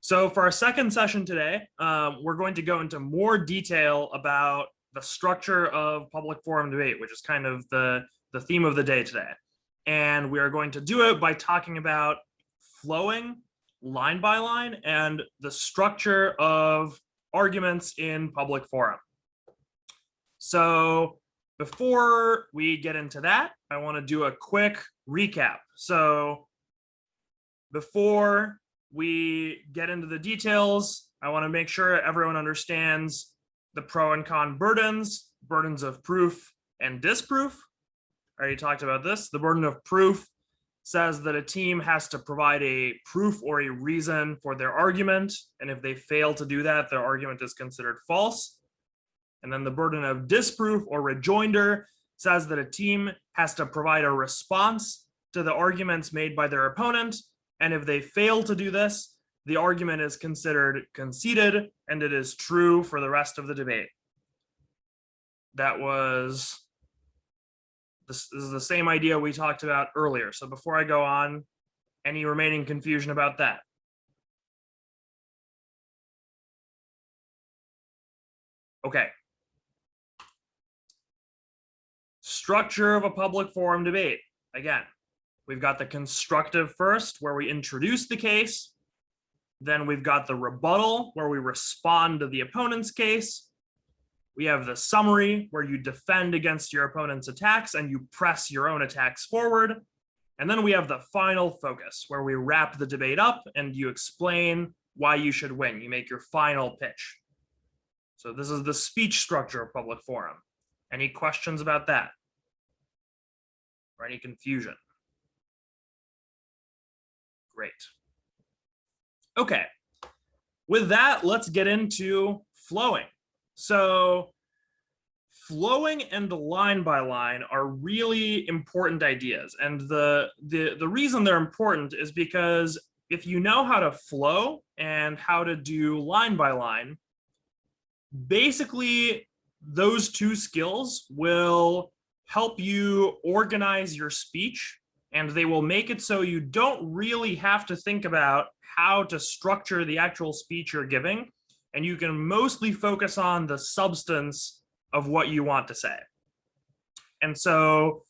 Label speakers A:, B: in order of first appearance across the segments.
A: So for our second session today, we're going to go into more detail about the structure of public forum debate, which is kind of the theme of the day today. And we are going to do it by talking about flowing line by line and the structure of arguments in public forum. So before we get into that, I want to do a quick recap. So before we get into the details, I want to make sure everyone understands the pro and con burdens of proof and disproof. I already talked about this. The burden of proof says that a team has to provide a proof or a reason for their argument, and if they fail to do that, their argument is considered false. And then the burden of disproof or rejoinder says that a team has to provide a response to the arguments made by their opponent, and if they fail to do this, the argument is considered conceded and it is true for the rest of the debate. This is the same idea we talked about earlier. So before I go on, any remaining confusion about that? Okay. Structure of a public forum debate. Again, we've got the constructive first, where we introduce the case. Then we've got the rebuttal, where we respond to the opponent's case. We have the summary, where you defend against your opponent's attacks and you press your own attacks forward. And then we have the final focus, where we wrap the debate up and you explain why you should win. You make your final pitch. So this is the speech structure of public forum. Any questions about that? Or any confusion? Great. Okay. With that, let's get into flowing. So flowing and line by line are really important ideas. And the reason they're important is because if you know how to flow and how to do line by line, basically those two skills will help you organize your speech, and they will make it so you don't really have to think about how to structure the actual speech you're giving, and you can mostly focus on the substance of what you want to say. And so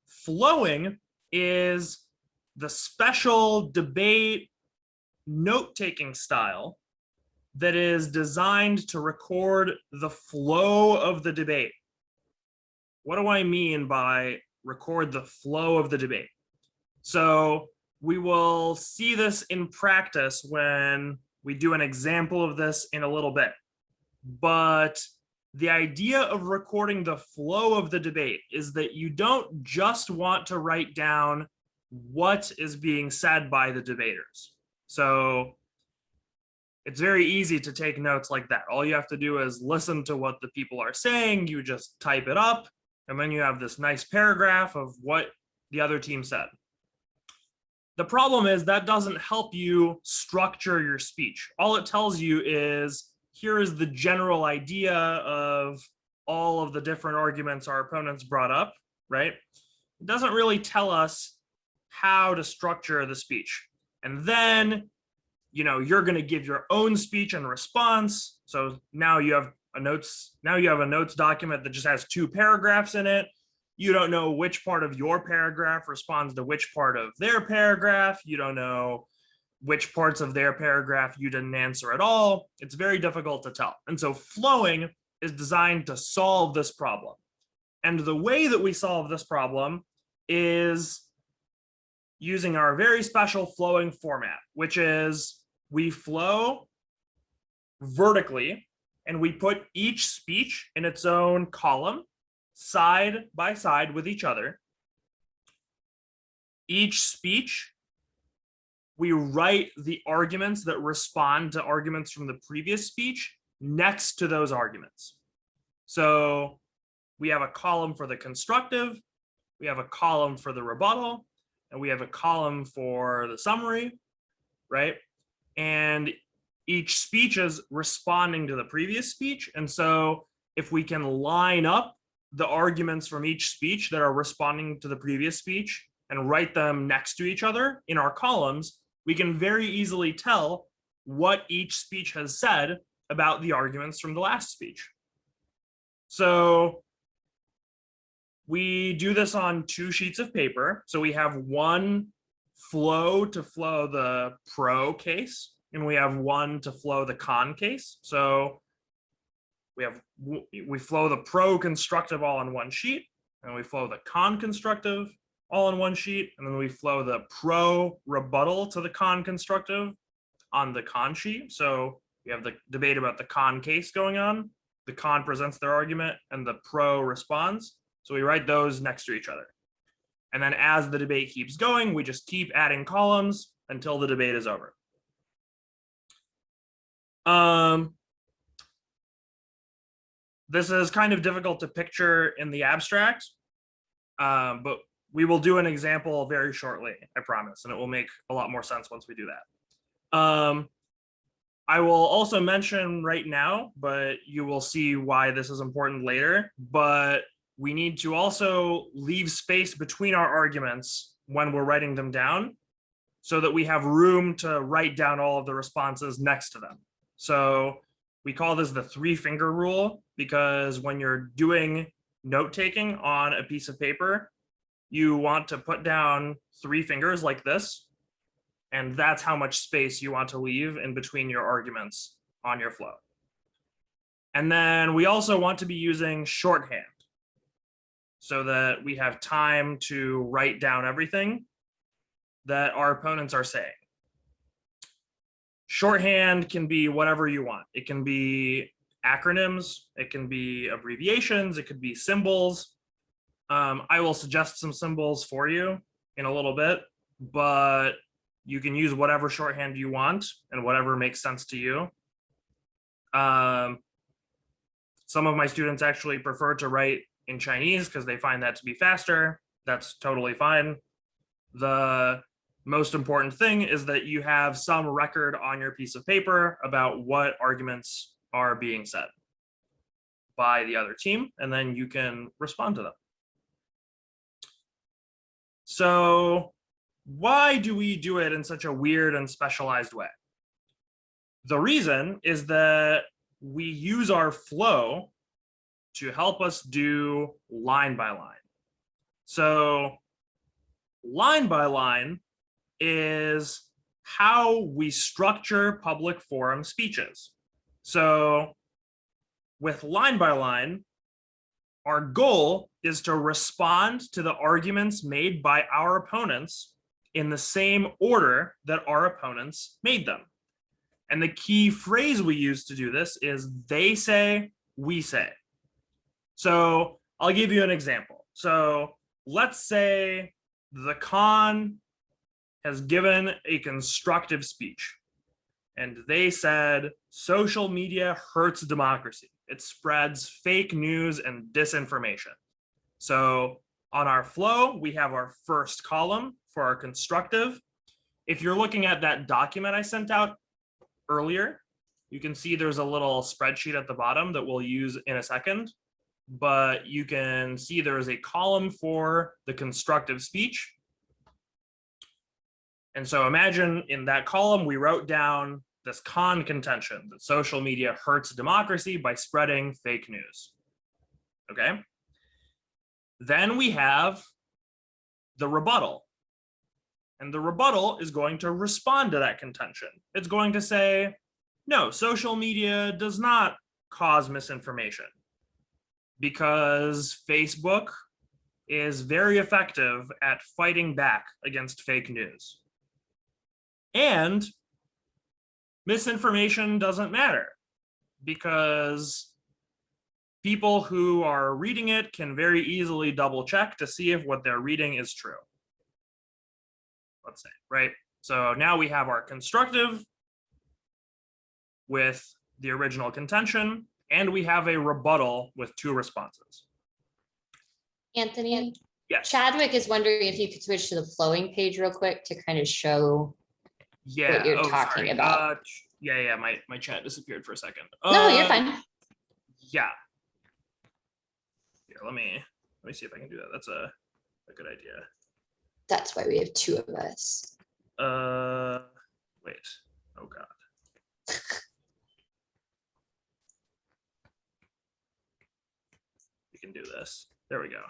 A: flowing is the special debate note-taking style that is designed to record the flow of the debate. What do I mean by record the flow of the debate? So we will see this in practice when we do an example of this in a little bit. But the idea of recording the flow of the debate is that you don't just want to write down what is being said by the debaters. So it's very easy to take notes like that. All you have to do is listen to what the people are saying. You just type it up, and then you have this nice paragraph of what the other team said. The problem is that doesn't help you structure your speech. All it tells you is, here is the general idea of all of the different arguments our opponents brought up, right? It doesn't really tell us how to structure the speech. And then, you're going to give your own speech and response. So now you have a notes document that just has 2 paragraphs in it. You don't know which part of your paragraph responds to which part of their paragraph. You don't know which parts of their paragraph you didn't answer at all. It's very difficult to tell. And so flowing is designed to solve this problem. And the way that we solve this problem is using our very special flowing format, which is we flow vertically and we put each speech in its own column, side by side with each other. Each speech, we write the arguments that respond to arguments from the previous speech next to those arguments. So we have a column for the constructive, we have a column for the rebuttal, and we have a column for the summary, right? And each speech is responding to the previous speech. And so if we can line up the arguments from each speech that are responding to the previous speech and write them next to each other in our columns, we can very easily tell what each speech has said about the arguments from the last speech. So we do this on 2 sheets of paper. So we have one flow to flow the pro case, and we have one to flow the con case. So we flow the pro constructive all on one sheet, and we flow the con constructive all on one sheet, and then we flow the pro rebuttal to the con constructive on the con sheet. So we have the debate about the con case going on. The con presents their argument, and the pro responds. So we write those next to each other. And then as the debate keeps going, we just keep adding columns until the debate is over. This is kind of difficult to picture in the abstract, but we will do an example very shortly, I promise, and it will make a lot more sense once we do that. I will also mention right now, but you will see why this is important later, but we need to also leave space between our arguments when we're writing them down so that we have room to write down all of the responses next to them. So we call this the 3-finger rule, because when you're doing note-taking on a piece of paper, you want to put down 3 fingers like this, and that's how much space you want to leave in between your arguments on your flow. And then we also want to be using shorthand so that we have time to write down everything that our opponents are saying. Shorthand can be whatever you want. It can be acronyms, it can be abbreviations, it could be symbols. I will suggest some symbols for you in a little bit, but you can use whatever shorthand you want and whatever makes sense to you. Some of my students actually prefer to write in Chinese because they find that to be faster. That's totally fine. The most important thing is that you have some record on your piece of paper about what arguments are being said by the other team, and then you can respond to them. So why do we do it in such a weird and specialized way? The reason is that we use our flow to help us do line by line. So line by line is how we structure public forum speeches. So with line by line, our goal is to respond to the arguments made by our opponents in the same order that our opponents made them. And the key phrase we use to do this is they say, we say. So I'll give you an example. So let's say the con has given a constructive speech, and they said social media hurts democracy. It spreads fake news and disinformation. So on our flow, we have our first column for our constructive. If you're looking at that document I sent out earlier, you can see there's a little spreadsheet at the bottom that we'll use in a second, but you can see there is a column for the constructive speech. And so imagine in that column, we wrote down this con contention that social media hurts democracy by spreading fake news. Okay. Then we have the rebuttal. And the rebuttal is going to respond to that contention. It's going to say, no, social media does not cause misinformation because Facebook is very effective at fighting back against fake news. And misinformation doesn't matter because people who are reading it can very easily double check to see if what they're reading is true. Let's say, right? So now we have our constructive with the original contention, and we have a rebuttal with 2 responses.
B: Anthony,
A: yes.
B: Chadwick is wondering if you could switch to the flowing page real quick to kind of show what you're talking about.
A: Yeah, my chat disappeared for a second.
B: No, you're fine.
A: Yeah. Here, let me see if I can do that. That's a good idea.
B: That's why we have 2 of us.
A: Wait. Oh God. can do this. There we go.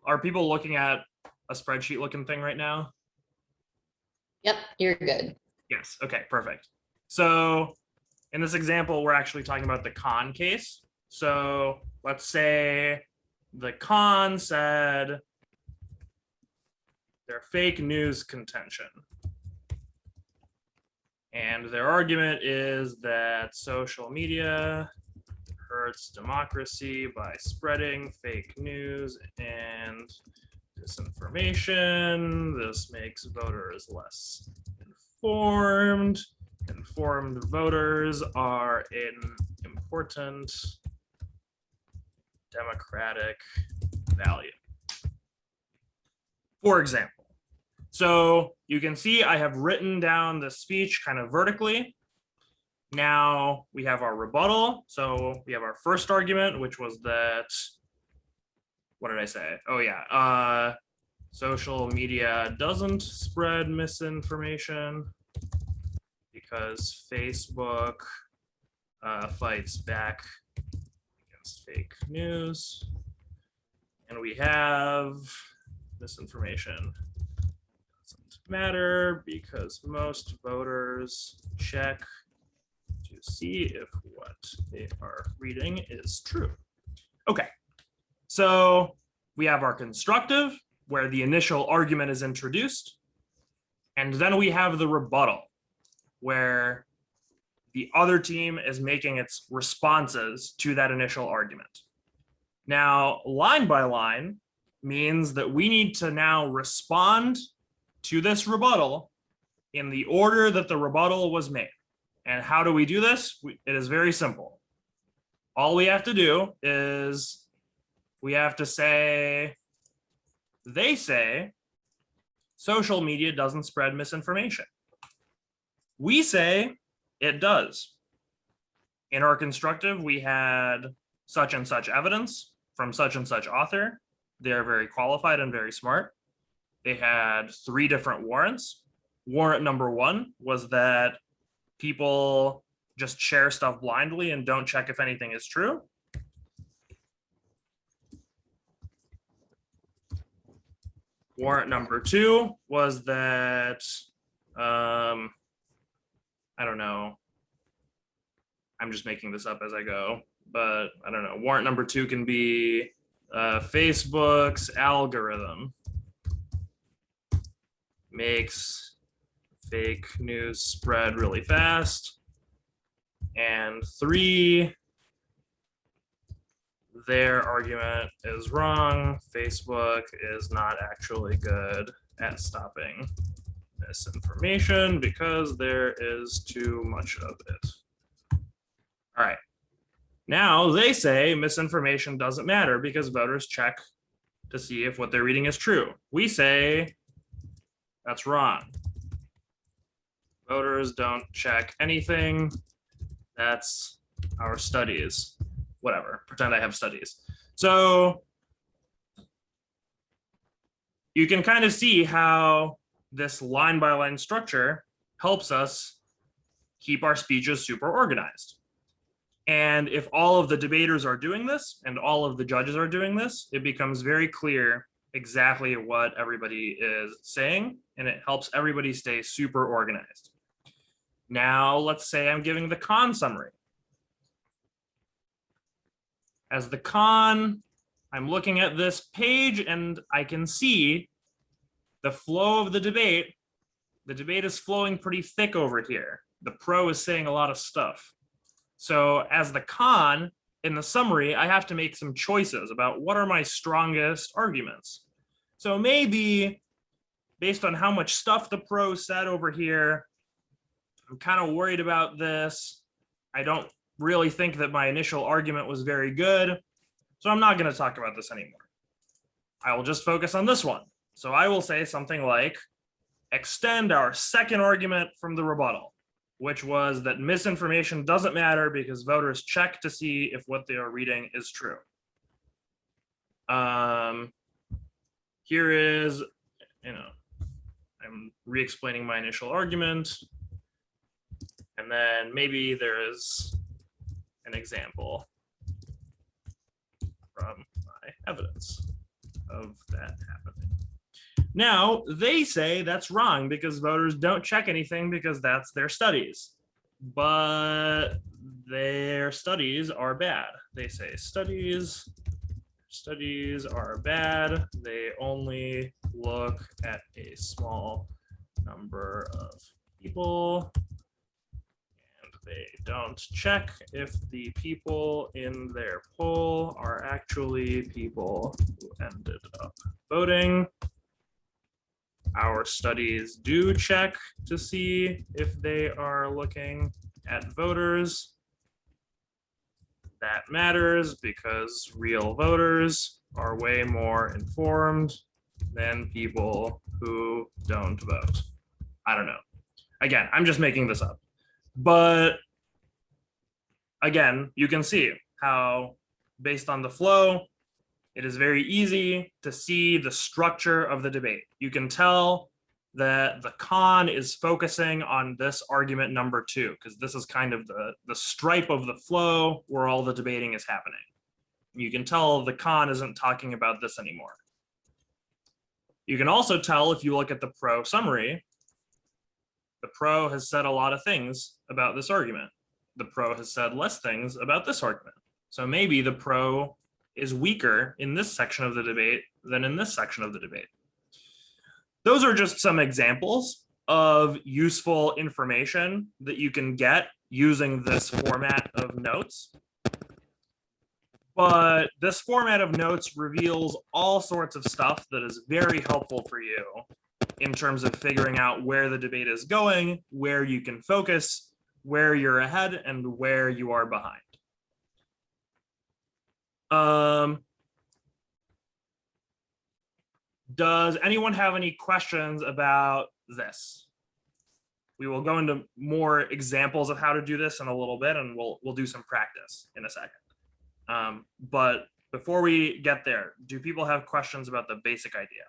A: Are people looking at a spreadsheet looking thing right now?
B: Yep, you're good.
A: Yes, okay, perfect. So in this example, we're actually talking about the con case. So let's say the con said their fake news contention. And their argument is that social media hurts democracy by spreading fake news and disinformation. This makes voters less informed. Informed voters are an important democratic value. For example, so you can see I have written down the speech kind of vertically. Now we have our rebuttal. So we have our first argument, which was that, what did I say? Oh yeah, social media doesn't spread misinformation because Facebook fights back against fake news. And we have misinformation doesn't matter because most voters check to see if what they are reading is true. Okay, so we have our constructive, where the initial argument is introduced, and then we have the rebuttal, where the other team is making its responses to that initial argument. Now, line by line means that we need to now respond to this rebuttal in the order that the rebuttal was made. And how do we do this? It is very simple. All we have to do is we have to say, they say social media doesn't spread misinformation. We say it does. In our constructive, we had such and such evidence from such and such author. They're very qualified and very smart. They had 3 different warrants. Warrant number 1 was that people just share stuff blindly and don't check if anything is true. Warrant number 2 was that, I don't know, I'm just making this up as I go, but I don't know. Warrant number 2 can be Facebook's algorithm makes fake news spread really fast. And 3, their argument is wrong. Facebook is not actually good at stopping misinformation because there is too much of it. All right. Now they say misinformation doesn't matter because voters check to see if what they're reading is true. We say that's wrong. Voters don't check anything. That's our studies. Whatever, pretend I have studies. So you can kind of see how this line by line structure helps us keep our speeches super organized. And if all of the debaters are doing this and all of the judges are doing this, it becomes very clear exactly what everybody is saying, and it helps everybody stay super organized. Now, let's say I'm giving the con summary. As the con, I'm looking at this page and I can see the flow of the debate. The debate is flowing pretty thick over here. The pro is saying a lot of stuff. So as the con, in the summary, I have to make some choices about what are my strongest arguments. So maybe based on how much stuff the pro said over here, I'm kind of worried about this. I don't really think that my initial argument was very good. So I'm not going to talk about this anymore. I will just focus on this one. So I will say something like, extend our second argument from the rebuttal, which was that misinformation doesn't matter because voters check to see if what they are reading is true. Here is, I'm re-explaining my initial argument. And And then maybe there's an example from my evidence of that happening. Now, they say that's wrong because voters don't check anything because that's their studies. But their studies are bad. They say studies are bad. They only look at a small number of people. And they don't check if the people in their poll are actually people who ended up voting. Our studies do check to see if they are looking at voters. That matters because real voters are way more informed than people who don't vote. I don't know. Again, I'm just making this up. But again, you can see how, based on the flow, it is very easy to see the structure of the debate. You can tell that the con is focusing on this argument number 2, because this is kind of the stripe of the flow where all the debating is happening. You can tell the con isn't talking about this anymore. You can also tell if you look at the pro summary, the pro has said a lot of things about this argument. The pro has said less things about this argument. So maybe the pro is weaker in this section of the debate than in this section of the debate. Those are just some examples of useful information that you can get using this format of notes. But this format of notes reveals all sorts of stuff that is very helpful for you in terms of figuring out where the debate is going, where you can focus, where you're ahead, and where you are behind. Does anyone have any questions about this? We will go into more examples of how to do this in a little bit, and we'll do some practice in a second. But before we get there, do people have questions about the basic idea?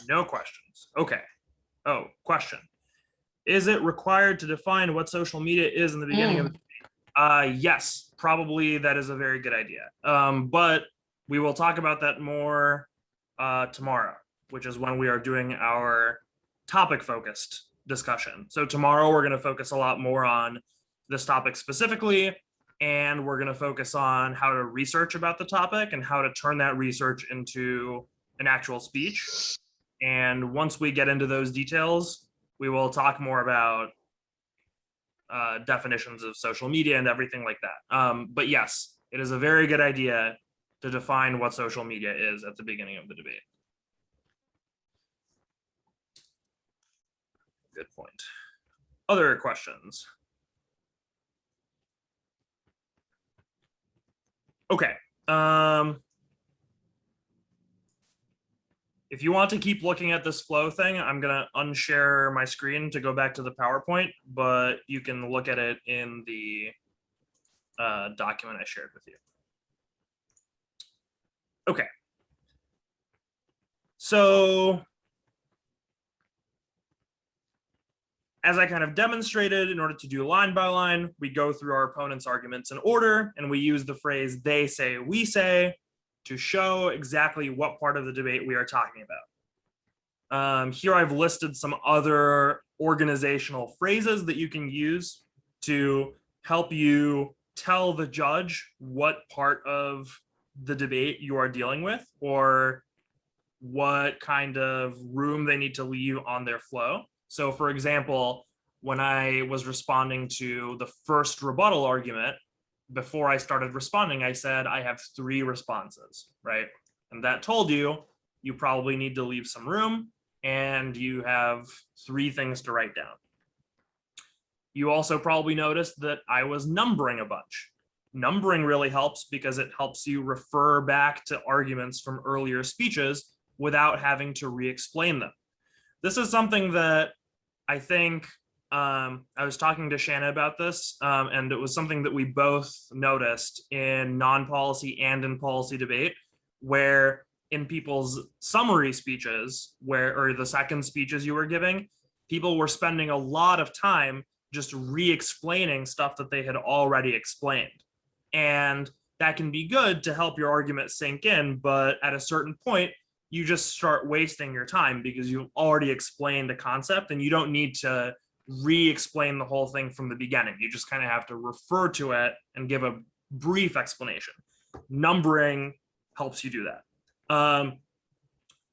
A: No questions. Okay. Oh, question. Is it required to define what social media is in the beginning of the debate? Yes, probably that is a very good idea. But we will talk about that more tomorrow, which is when we are doing our topic-focused discussion. So tomorrow we're going to focus a lot more on this topic specifically, and we're going to focus on how to research about the topic and how to turn that research into an actual speech. And once we get into those details, we will talk more about definitions of social media and everything like that. But yes, it is a very good idea to define what social media is at the beginning of the debate. Good point. Other questions? Okay. If you want to keep looking at this flow thing, I'm going to unshare my screen to go back to the PowerPoint, but you can look at it in the document I shared with you. Okay. So as I kind of demonstrated, in order to do line by line, we go through our opponent's arguments in order, and we use the phrase they say, we say, to show exactly what part of the debate we are talking about. Here I've listed some other organizational phrases that you can use to help you tell the judge what part of the debate you are dealing with, or what kind of room they need to leave on their flow. So for example, when I was responding to the first rebuttal argument, before I started responding, I said, I have 3 responses, right? And that told you, you probably need to leave some room and you have 3 things to write down. You also probably noticed that I was numbering a bunch. Numbering really helps because it helps you refer back to arguments from earlier speeches without having to re-explain them. this is something that I think I was talking to Shanna about this, and it was something that we both noticed in non-policy and in policy debate, where in people's summary speeches, or the second speeches you were giving, people were spending a lot of time just re-explaining stuff that they had already explained. And that can be good to help your argument sink in, but at a certain point, you just start wasting your time because you've already explained a concept and you don't need to re-explain the whole thing from the beginning. You just kind of have to refer to it and give a brief explanation. Numbering helps you do that.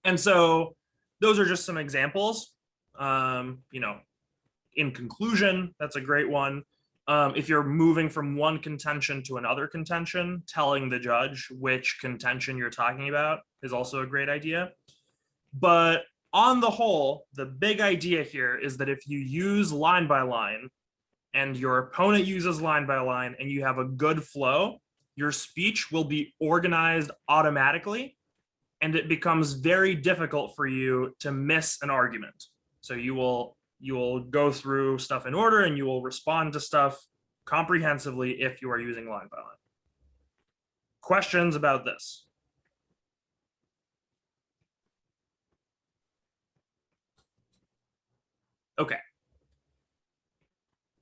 A: And so those are just some examples. In conclusion, that's a great one. If you're moving from one contention to another contention, telling the judge which contention you're talking about is also a great idea. But on the whole, the big idea here is that if you use line by line and your opponent uses line by line and you have a good flow, your speech will be organized automatically and it becomes very difficult for you to miss an argument. So you will go through stuff in order and you will respond to stuff comprehensively if you are using line by line. Questions about this? Okay.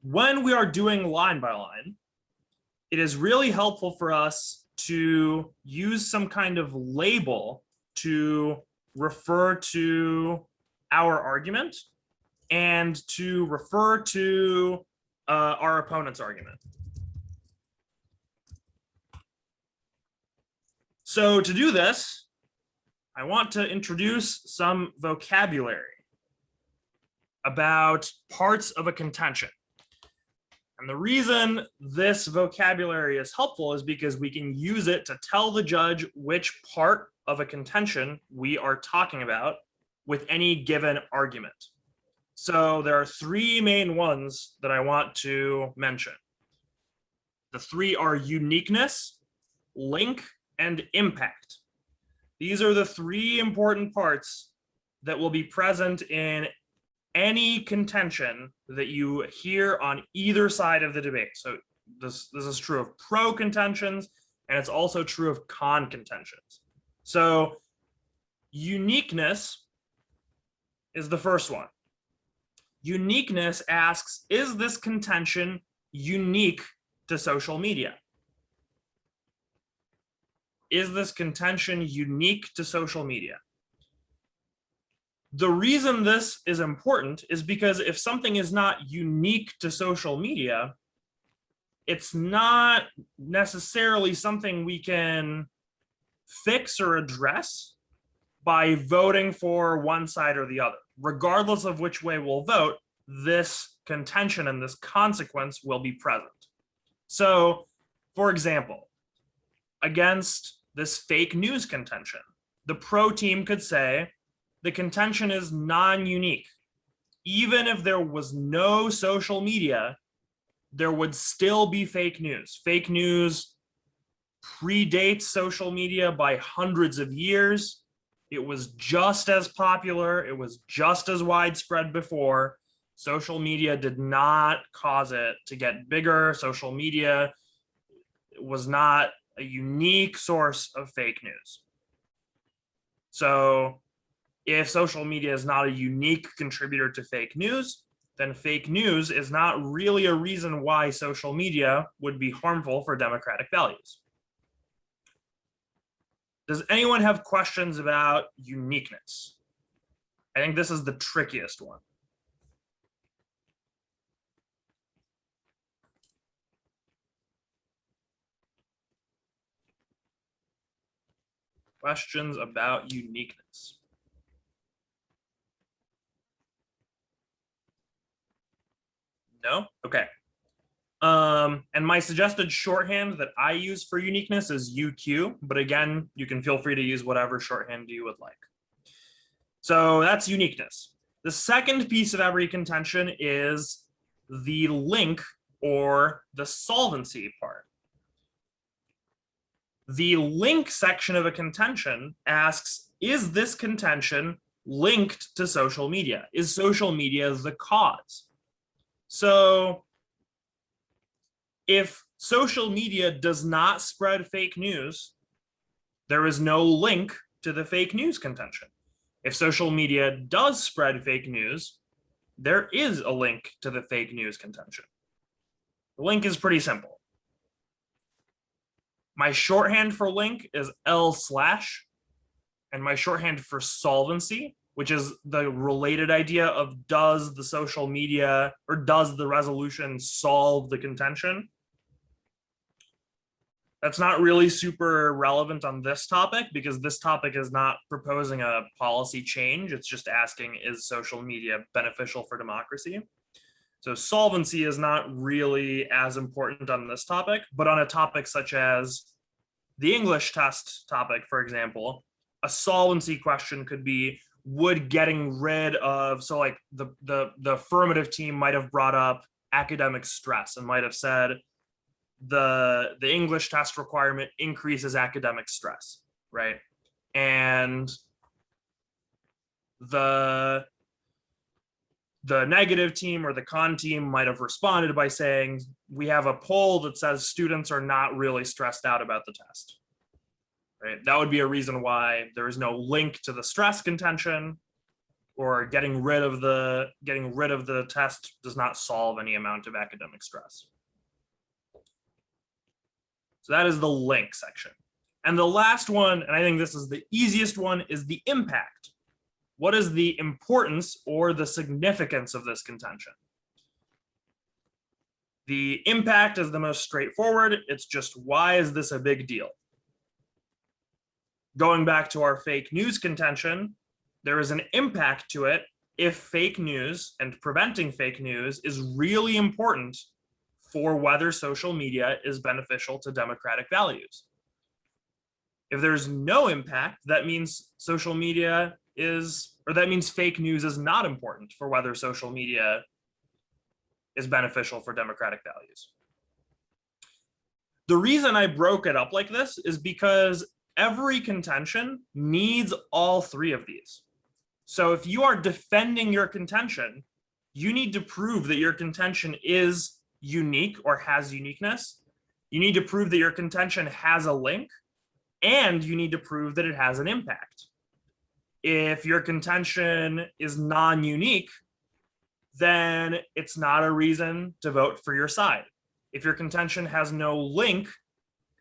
A: When we are doing line by line, it is really helpful for us to use some kind of label to refer to our argument and to refer to our opponent's argument. So to do this, I want to introduce some vocabulary about parts of a contention. And the reason this vocabulary is helpful is because we can use it to tell the judge which part of a contention we are talking about with any given argument. So there are three main ones that I want to mention. The three are uniqueness, link, and impact. These are the three important parts that will be present in any contention that you hear on either side of the debate. So this is true of pro contentions, and it's also true of con contentions. So uniqueness is the first one. Uniqueness asks, is this contention unique to social media? Is this contention unique to social media? The reason this is important is because if something is not unique to social media, it's not necessarily something we can fix or address by voting for one side or the other. Regardless of which way we'll vote, this contention and this consequence will be present. So, for example, against this fake news contention, the pro team could say, the contention is non-unique. Even if there was no social media, there would still be fake news. Fake news predates social media by hundreds of years. It was just as popular. It was just as widespread before. Social media did not cause it to get bigger. Social media was not a unique source of fake news. So if social media is not a unique contributor to fake news, then fake news is not really a reason why social media would be harmful for democratic values. Does anyone have questions about uniqueness? I think this is the trickiest one. Questions about uniqueness? No? Okay. And my suggested shorthand that I use for uniqueness is UQ, but again, you can feel free to use whatever shorthand you would like. So that's uniqueness. The second piece of every contention is the link or the solvency part. The link section of a contention asks, is this contention linked to social media? Is social media the cause? So if social media does not spread fake news, there is no link to the fake news contention. If social media does spread fake news, there is a link to the fake news contention. The link is pretty simple. My shorthand for link is L/, and my shorthand for solvency, which is the related idea of does the social media or does the resolution solve the contention? That's not really super relevant on this topic because this topic is not proposing a policy change. It's just asking, is social media beneficial for democracy? So solvency is not really as important on this topic, but on a topic such as the English test topic, for example, a solvency question could be, would getting rid of, so like the affirmative team might have brought up academic stress and might have said the English test requirement increases academic stress, right? And the negative team or the con team might have responded by saying, we have a poll that says students are not really stressed out about the test, right? That would be a reason why there is no link to the stress contention, or getting rid of the test does not solve any amount of academic stress. So that is the link section. And the last one, and I think this is the easiest one, is the impact. What is the importance or the significance of this contention? The impact is the most straightforward. It's just, why is this a big deal? Going back to our fake news contention, there is an impact to it if fake news and preventing fake news is really important for whether social media is beneficial to democratic values. If there's no impact, that means social media is, or that means fake news is not important for whether social media is beneficial for democratic values. The reason I broke it up like this is because every contention needs all three of these. So if you are defending your contention, you need to prove that your contention is unique or has uniqueness. You need to prove that your contention has a link, and you need to prove that it has an impact. If your contention is non-unique, then it's not a reason to vote for your side. If your contention has no link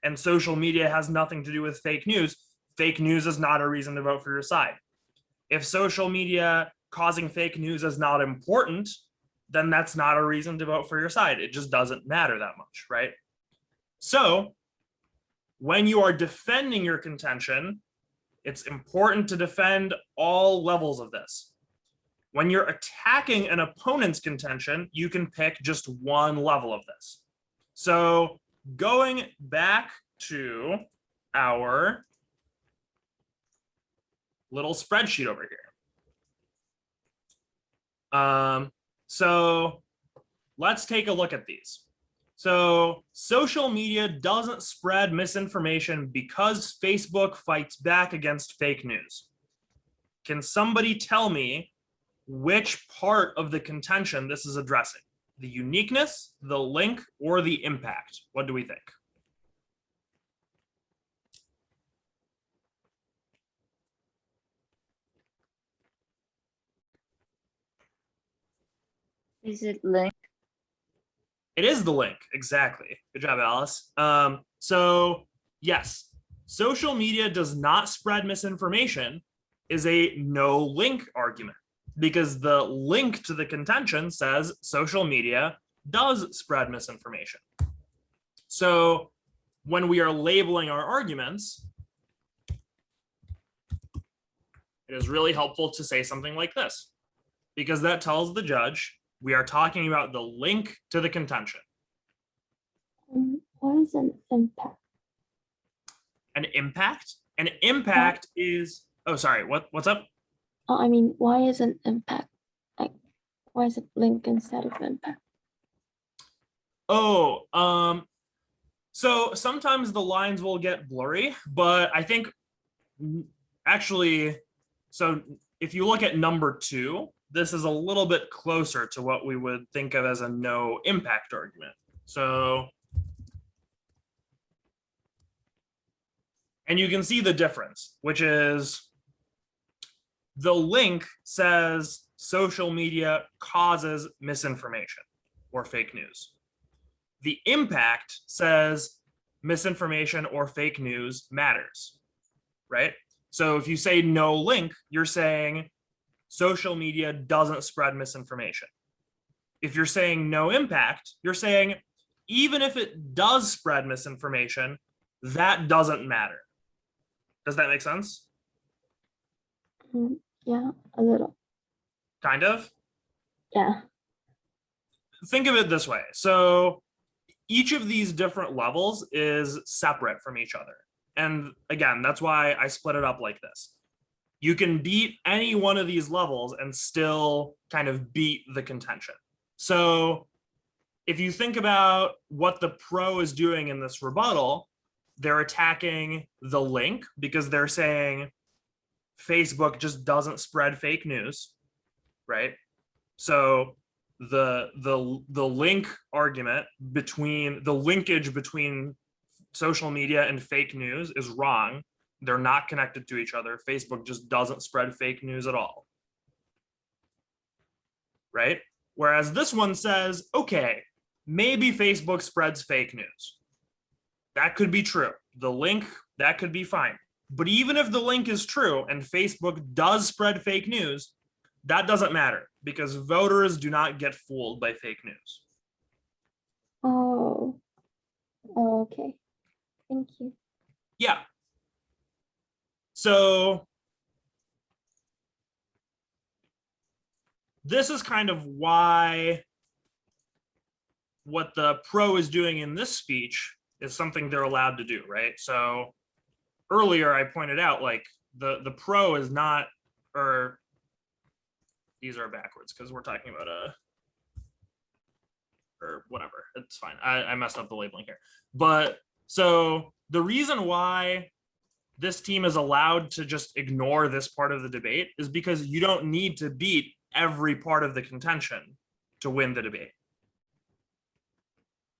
A: and social media has nothing to do with fake news is not a reason to vote for your side. If social media causing fake news is not important, then that's not a reason to vote for your side. It just doesn't matter that much, right? So when you are defending your contention, it's important to defend all levels of this. When you're attacking an opponent's contention, you can pick just one level of this. So going back to our little spreadsheet over here. So let's take a look at these. So social media doesn't spread misinformation because Facebook fights back against fake news. Can somebody tell me which part of the contention this is addressing? The uniqueness, the link, or the impact? What do we think?
C: Is it link?
A: It is the link, exactly. Good job, Alice. So yes, social media does not spread misinformation is a no link argument, because the link to the contention says social media does spread misinformation. So when we are labeling our arguments, it is really helpful to say something like this, because that tells the judge we are talking about the link to the contention.
C: What is an impact?
A: An impact? An impact is, oh, sorry, what's up?
C: I mean, why is an impact? Like, why is it link instead of impact?
A: Oh, so sometimes the lines will get blurry, but I think actually, so if you look at number 2, this is a little bit closer to what we would think of as a no impact argument. So, and you can see the difference, which is the link says social media causes misinformation or fake news. The impact says misinformation or fake news matters, right? So if you say no link, you're saying social media doesn't spread misinformation. If you're saying no impact, you're saying even if it does spread misinformation, that doesn't matter. Does that make sense?
C: Yeah, a little.
A: Kind of?
C: Yeah.
A: Think of it this way. So each of these different levels is separate from each other. And again, that's why I split it up like this. You can beat any one of these levels and still kind of beat the contention. So if you think about what the pro is doing in this rebuttal, they're attacking the link because they're saying Facebook just doesn't spread fake news, right? So the link argument between the linkage between social media and fake news is wrong. They're not connected to each other. Facebook just doesn't spread fake news at all, right? Whereas this one says, okay, maybe Facebook spreads fake news. That could be true. The link, that could be fine. But even if the link is true and Facebook does spread fake news, that doesn't matter because voters do not get fooled by fake news.
C: Oh, okay. Thank you.
A: Yeah. So this is kind of why what the pro is doing in this speech is something they're allowed to do, right? So earlier I pointed out like the pro is not, or these are backwards because we're talking about or whatever, it's fine. I messed up the labeling here. But so the reason why this team is allowed to just ignore this part of the debate is because you don't need to beat every part of the contention to win the debate.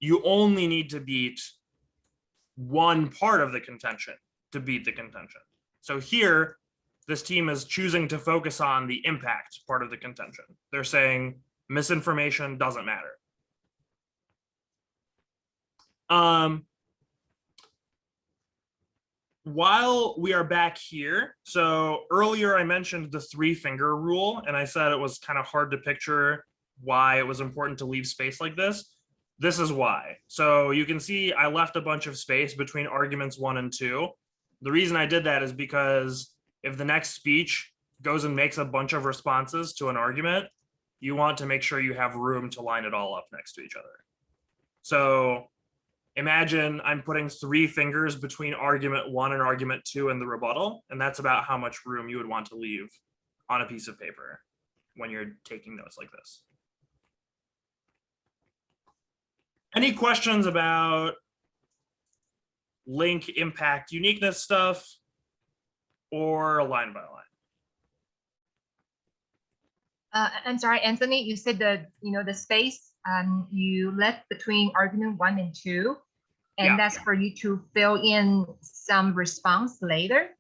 A: You only need to beat one part of the contention to beat the contention. So here, this team is choosing to focus on the impact part of the contention. They're saying misinformation doesn't matter. While we are back here, so earlier I mentioned the 3-finger rule, and I said it was kind of hard to picture why it was important to leave space like this. This is why. So you can see I left a bunch of space between arguments 1 and 2. The reason I did that is because if the next speech goes and makes a bunch of responses to an argument, you want to make sure you have room to line it all up next to each other. So imagine I'm putting 3 fingers between argument 1 and argument 2 in the rebuttal, and that's about how much room you would want to leave on a piece of paper when you're taking notes like this. Any questions about link, impact, uniqueness stuff, or line by line?
D: I'm sorry, Anthony, you said the space you left between argument 1 and 2, and that's for you to fill in some response later?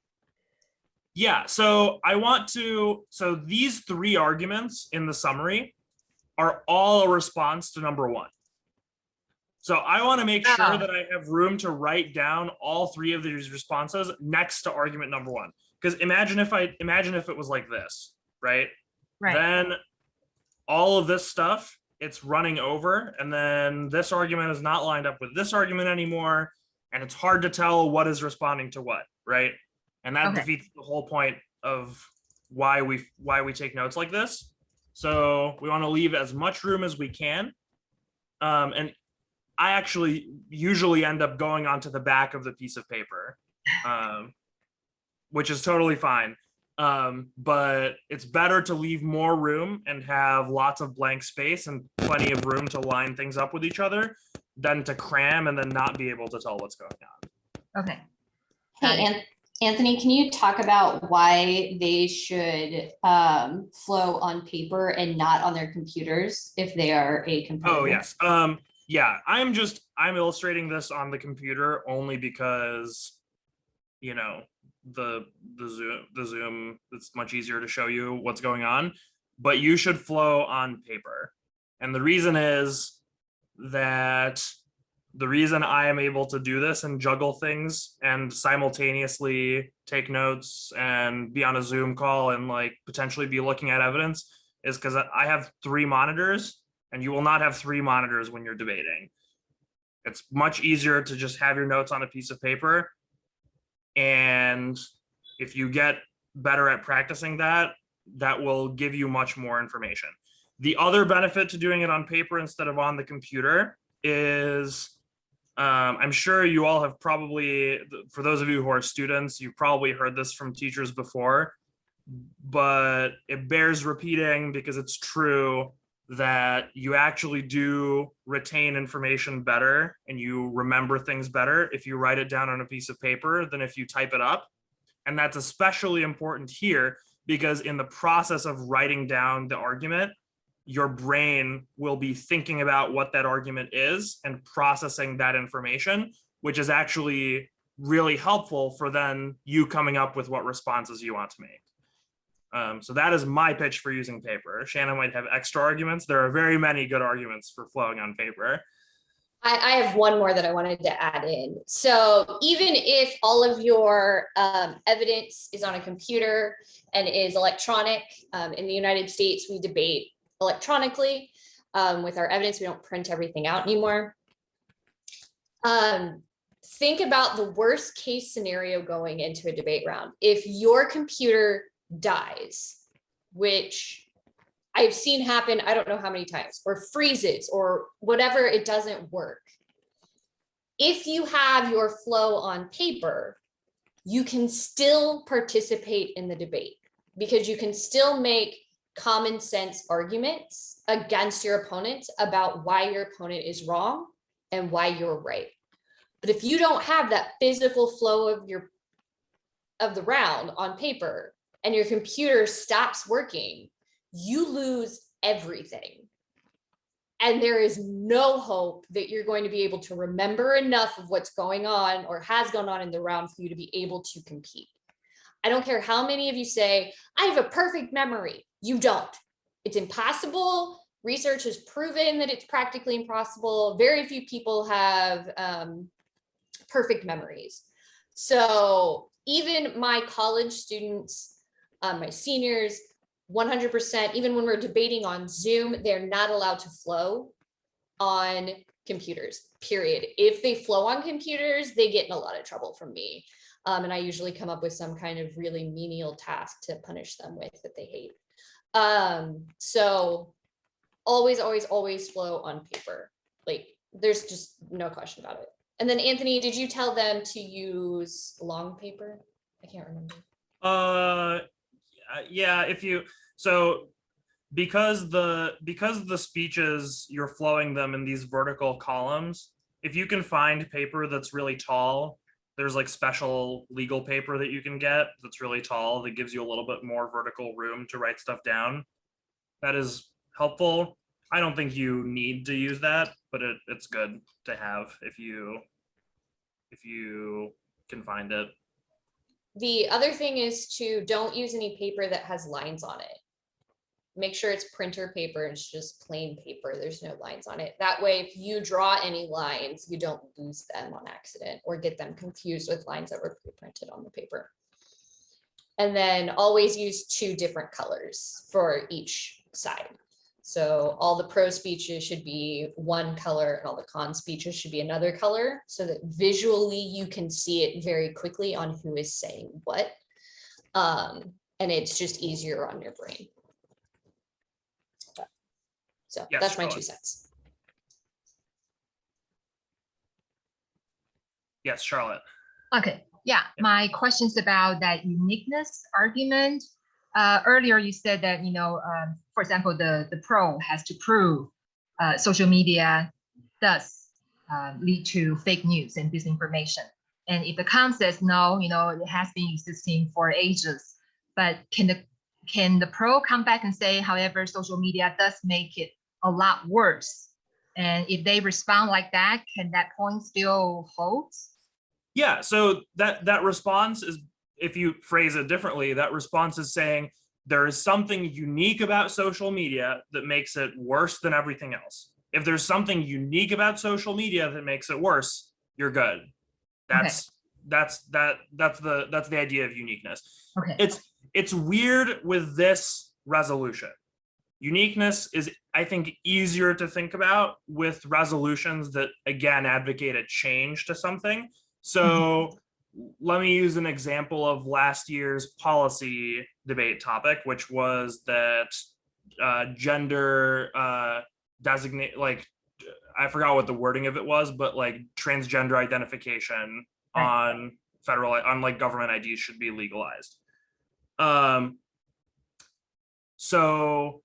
A: Yeah, so I want to, so these 3 arguments in the summary are all a response to number 1. So I want to make sure that I have room to write down all 3 of these responses next to argument number 1. Because imagine if it was like this, right?
D: Right.
A: Then all of this stuff, it's running over, and then this argument is not lined up with this argument anymore, and it's hard to tell what is responding to what, right? And that defeats the whole point of why we take notes like this. So we want to leave as much room as we can. And I actually usually end up going onto the back of the piece of paper, which is totally fine. But it's better to leave more room and have lots of blank space and plenty of room to line things up with each other than to cram and then not be able to tell what's going on.
D: Okay.
B: Hey, Anthony, can you talk about why they should flow on paper and not on their computers if they are a competitor?
A: Oh, yes. Yeah, I'm illustrating this on the computer only because, you know, the Zoom, it's much easier to show you what's going on, but you should flow on paper. And the reason is that the reason I am able to do this and juggle things and simultaneously take notes and be on a Zoom call and like potentially be looking at evidence is because I have 3 monitors, and you will not have 3 monitors when you're debating. It's much easier to just have your notes on a piece of paper. And if you get better at practicing that, that will give you much more information. The other benefit to doing it on paper instead of on the computer is, I'm sure you all have probably, for those of you who are students, you've probably heard this from teachers before, but it bears repeating because it's true that you actually do retain information better and you remember things better if you write it down on a piece of paper than if you type it up. And that's especially important here because in the process of writing down the argument, your brain will be thinking about what that argument is and processing that information, which is actually really helpful for then you coming up with what responses you want to make. So that is my pitch for using paper. Shannon might have extra arguments. There are very many good arguments for flowing on paper.
B: I have one more that I wanted to add in. So even if all of your evidence is on a computer and is electronic, in the United States, we debate electronically with our evidence. We don't print everything out anymore. Think about the worst case scenario going into a debate round. If your computer dies, which I've seen happen, I don't know how many times, or freezes or whatever, it doesn't work. If you have your flow on paper, you can still participate in the debate because you can still make common sense arguments against your opponent about why your opponent is wrong and why you're right. But if you don't have that physical flow of the round on paper and your computer stops working, you lose everything. And there is no hope that you're going to be able to remember enough of what's going on or has gone on in the round for you to be able to compete. I don't care how many of you say, I have a perfect memory. You don't. It's impossible. Research has proven that it's practically impossible. Very few people have perfect memories. So even my college students, my seniors, 100%, even when we're debating on Zoom, they're not allowed to flow on computers, period. If they flow on computers, they get in a lot of trouble from me. And I usually come up with some kind of really menial task to punish them with that they hate. So always, always, always flow on paper. Like there's just no question about it. And then Anthony, did you tell them to use long paper? I can't remember.
A: Yeah, because the speeches, you're flowing them in these vertical columns, if you can find paper that's really tall, there's like special legal paper that you can get that's really tall that gives you a little bit more vertical room to write stuff down. That is helpful. I don't think you need to use that, but it's good to have if you can find it.
B: The other thing is to don't use any paper that has lines on it. Make sure it's printer paper and it's just plain paper. There's no lines on it. That way, if you draw any lines, you don't lose them on accident or get them confused with lines that were pre-printed on the paper. And then always use 2 different colors for each side. So all the pro speeches should be one color and all the con speeches should be another color so that visually you can see it very quickly on who is saying what. And it's just easier on your brain. So yes, that's my 2 cents.
A: Yes, Charlotte.
D: Okay, yeah, my question's about that uniqueness argument. Earlier you said that, for example, the pro has to prove social media does lead to fake news and disinformation. And if the count says no, it has been existing for ages. But can the pro come back and say, however, social media does make it a lot worse? And if they respond like that, can that point still hold?
A: Yeah, so that response is, if you phrase it differently, that response is saying there is something unique about social media that makes it worse than everything else. If there's something unique about social media that makes it worse, you're good. That's the idea of uniqueness.
D: Okay.
A: It's weird with this resolution. Uniqueness is, I think, easier to think about with resolutions that, again, advocate a change to something. So let me use an example of last year's policy debate topic, which was that gender designate, like, I forgot what the wording of it was, but like transgender identification on federal, on like government IDs should be legalized. So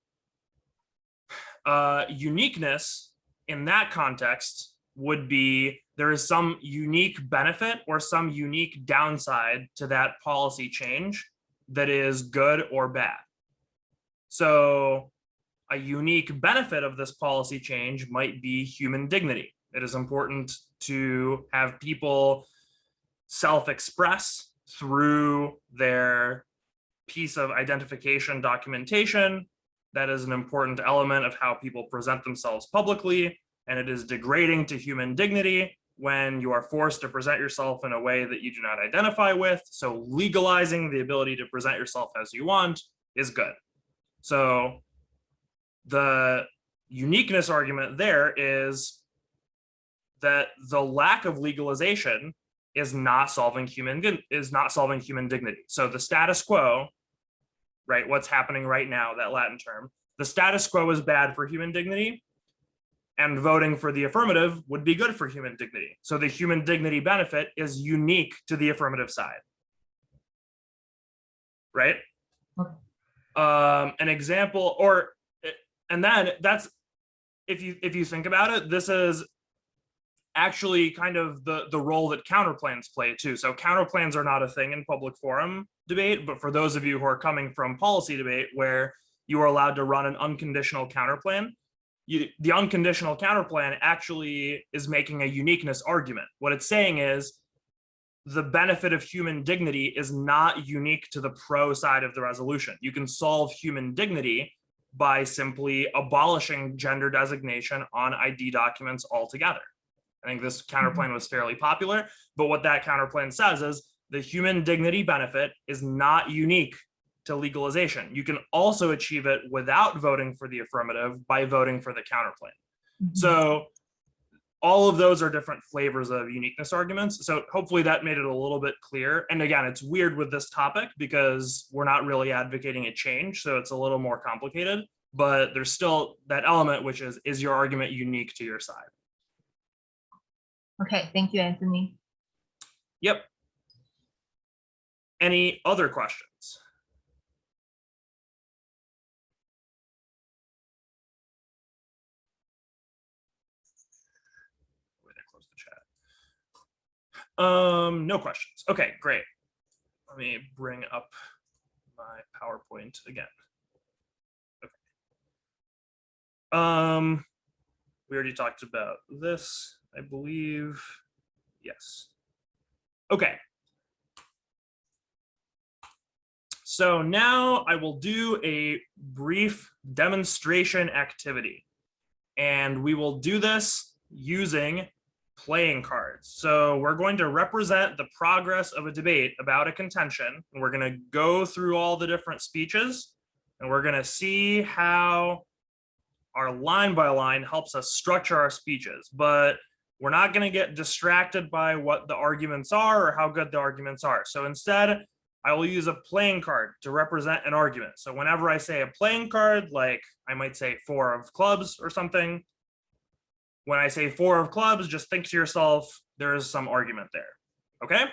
A: uniqueness in that context would be there is some unique benefit or some unique downside to that policy change that is good or bad. So a unique benefit of this policy change might be human dignity. It is important to have people self-express through their piece of identification documentation. That is an important element of how people present themselves publicly, and it is degrading to human dignity when you are forced to present yourself in a way that you do not identify with. So legalizing the ability to present yourself as you want is good. So the uniqueness argument there is that the lack of legalization is not solving human dignity. So the status quo, right, what's happening right now, that Latin term, the status quo is bad for human dignity, and voting for the affirmative would be good for human dignity. So the human dignity benefit is unique to the affirmative side, right? An example, and then that's, if you think about it, this is actually kind of the role that counterplans play too. So counterplans are not a thing in public forum debate, but for those of you who are coming from policy debate where you are allowed to run an unconditional counterplan, the unconditional counterplan actually is making a uniqueness argument. What it's saying is the benefit of human dignity is not unique to the pro side of the resolution. You can solve human dignity by simply abolishing gender designation on ID documents altogether. I think this counterplan was fairly popular, but what that counterplan says is the human dignity benefit is not unique to legalization. You can also achieve it without voting for the affirmative by voting for the counterplan. So all of those are different flavors of uniqueness arguments. So hopefully that made it a little bit clear. And again, it's weird with this topic because we're not really advocating a change. So it's a little more complicated, but there's still that element, which is your argument unique to your side?
D: Okay, thank you, Anthony.
A: Yep. Any other questions? Close the chat. No questions. Okay, great. Let me bring up my PowerPoint again. Okay. We already talked about this, I believe. Yes. Okay. So now I will do a brief demonstration activity, and we will do this using playing cards. So we're going to represent the progress of a debate about a contention, and we're going to go through all the different speeches, and we're going to see how our line by line helps us structure our speeches. But we're not going to get distracted by what the arguments are or how good the arguments are. So instead, I will use a playing card to represent an argument. So whenever I say a playing card, like I might say 4 of clubs or something, when I say 4 of clubs, just think to yourself, there is some argument there. Okay?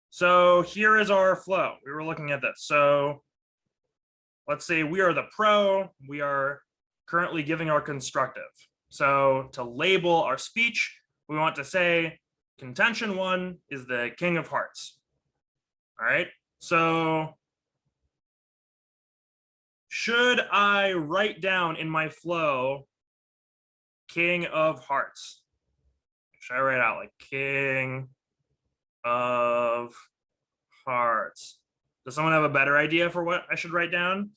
A: So here is our flow. We were looking at this. So let's say we are the pro. We are currently giving our constructive. So to label our speech, we want to say contention 1 is the king of hearts. All right, so should I write down in my flow king of hearts? Should I write out like king of hearts? Does someone have a better idea for what I should write down?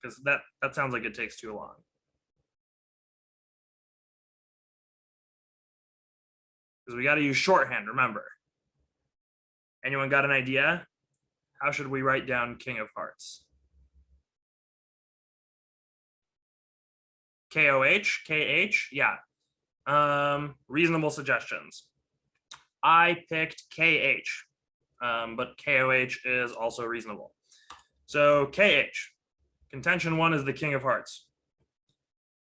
A: Because that sounds like it takes too long. Because we got to use shorthand, remember. Anyone got an idea? How should we write down king of hearts? K-O-H, K-H, yeah. Reasonable suggestions. I picked K-H, but K-O-H is also reasonable. So K-H, contention 1 is the king of hearts.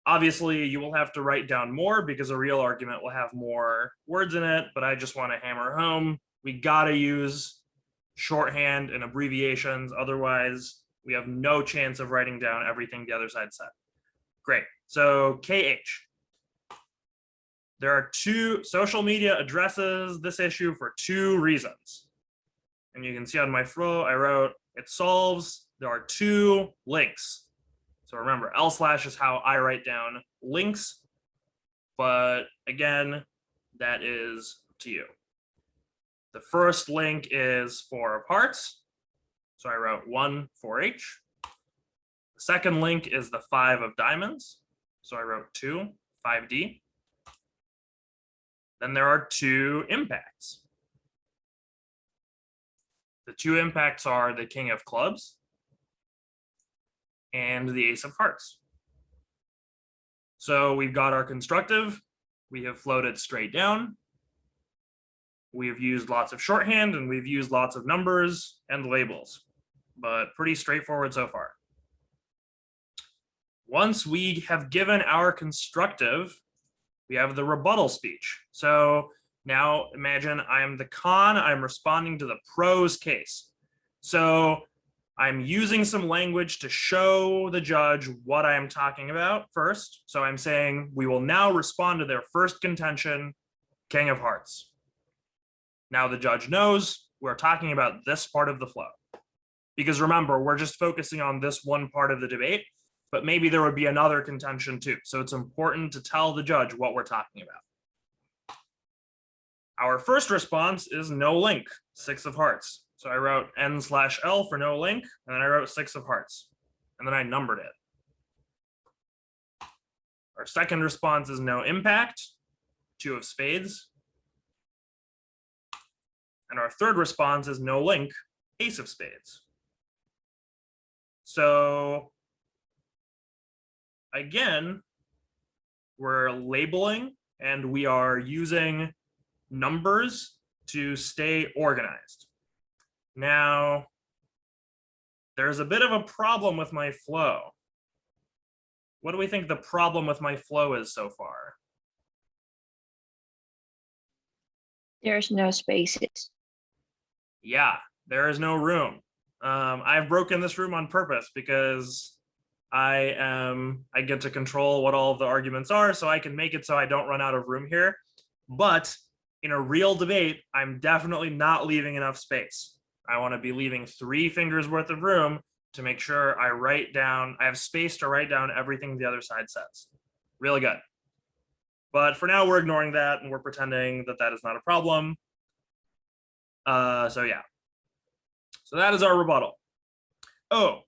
A: Obviously, you will have to write down more because a real argument will have more words in it, but I just want to hammer home. We got to use shorthand and abbreviations. Otherwise, we have no chance of writing down everything the other side said. Great. So KH. There are 2 social media addresses this issue for 2 reasons. And you can see on my flow, I wrote, it solves, there are 2 links. So remember, L/ is how I write down links. But again, that is up to you. The first link is 4 of hearts. So I wrote 1 for H. The second link is the 5 of diamonds. So I wrote 2, 5D. Then there are 2 impacts. The 2 impacts are the king of clubs and the ace of hearts. So we've got our constructive. We have floated straight down. We have used lots of shorthand and we've used lots of numbers and labels, but pretty straightforward so far. Once we have given our constructive, we have the rebuttal speech. So now imagine I'm the con, I'm responding to the pros case. So I'm using some language to show the judge what I am talking about first. So I'm saying we will now respond to their first contention, king of hearts. Now the judge knows we're talking about this part of the flow. Because remember, we're just focusing on this one part of the debate, but maybe there would be another contention too. So it's important to tell the judge what we're talking about. Our first response is no link, 6 of hearts. So I wrote N/L for no link, and then I wrote 6 of hearts, and then I numbered it. Our second response is no impact, 2 of spades. And our third response is no link, ace of spades. So again, we're labeling and we are using numbers to stay organized. Now, there's a bit of a problem with my flow. What do we think the problem with my flow is so far?
C: There's no spaces.
A: Yeah, there is no room. I've broken this room on purpose because I get to control what all of the arguments are, so I can make it so I don't run out of room here. But in a real debate, I'm definitely not leaving enough space. I want to be leaving 3 fingers worth of room to make sure I have space to write down everything the other side says. Really good. But for now, we're ignoring that and we're pretending that that is not a problem. So yeah. So that is our rebuttal. Oh,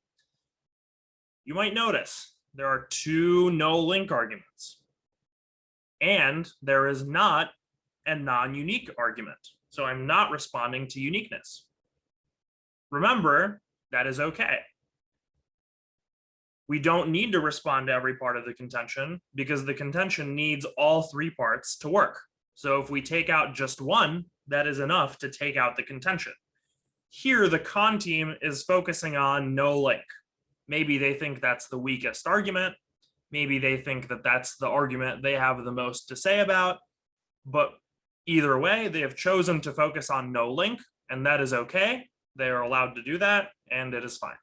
A: you might notice there are 2 no link arguments. And there is not a non-unique argument. So I'm not responding to uniqueness. Remember, that is okay. We don't need to respond to every part of the contention because the contention needs all 3 parts to work. So if we take out just one, that is enough to take out the contention. Here, the con team is focusing on no link. Maybe they think that's the weakest argument. Maybe they think that that's the argument they have the most to say about. But either way, they have chosen to focus on no link, and that is okay. They are allowed to do that, and it is fine.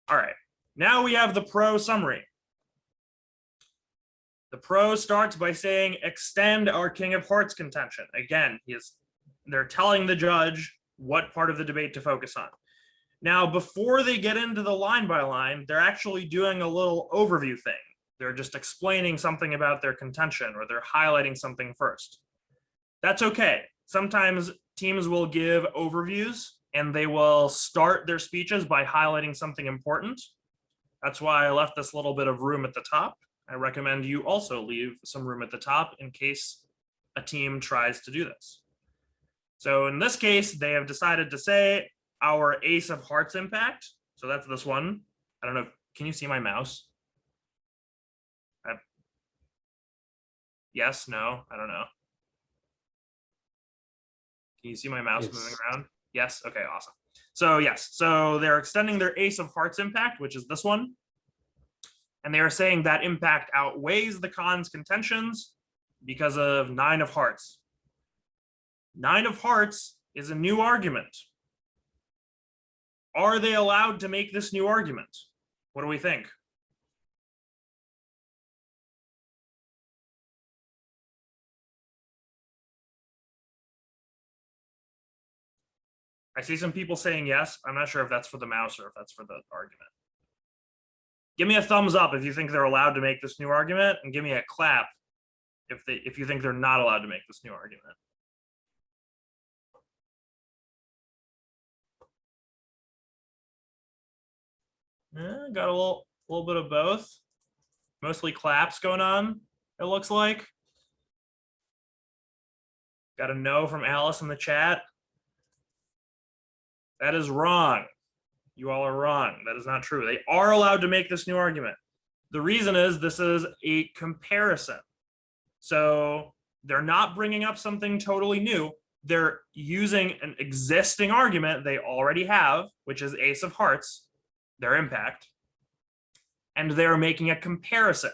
A: All right, now we have the pro summary. The pro starts by saying, extend our King of Hearts contention. Again, they're telling the judge what part of the debate to focus on. Now, before they get into the line by line, they're actually doing a little overview thing. They're just explaining something about their contention, or they're highlighting something first. That's okay. Sometimes teams will give overviews and they will start their speeches by highlighting something important. That's why I left this little bit of room at the top. I recommend you also leave some room at the top in case a team tries to do this. So in this case, they have decided to say our Ace of Hearts impact. So that's this one. I don't know. Can you see my mouse? Yes, no, I don't know. Can you see my mouse moving around? Yes, okay, awesome. So yes, so they're extending their Ace of Hearts impact, which is this one. And they are saying that impact outweighs the con's contentions because of 9 of Hearts. 9 of Hearts is a new argument. Are they allowed to make this new argument? What do we think? I see some people saying yes. I'm not sure if that's for the mouse or if that's for the argument. Give me a thumbs up if you think they're allowed to make this new argument, and give me a clap if you think they're not allowed to make this new argument. Yeah, got a little bit of both. Mostly claps going on, it looks like. Got a no from Alice in the chat. That is wrong. You all are wrong. That is not true. They are allowed to make this new argument. The reason is this is a comparison. So they're not bringing up something totally new. They're using an existing argument they already have, which is Ace of Hearts, their impact, and they're making a comparison.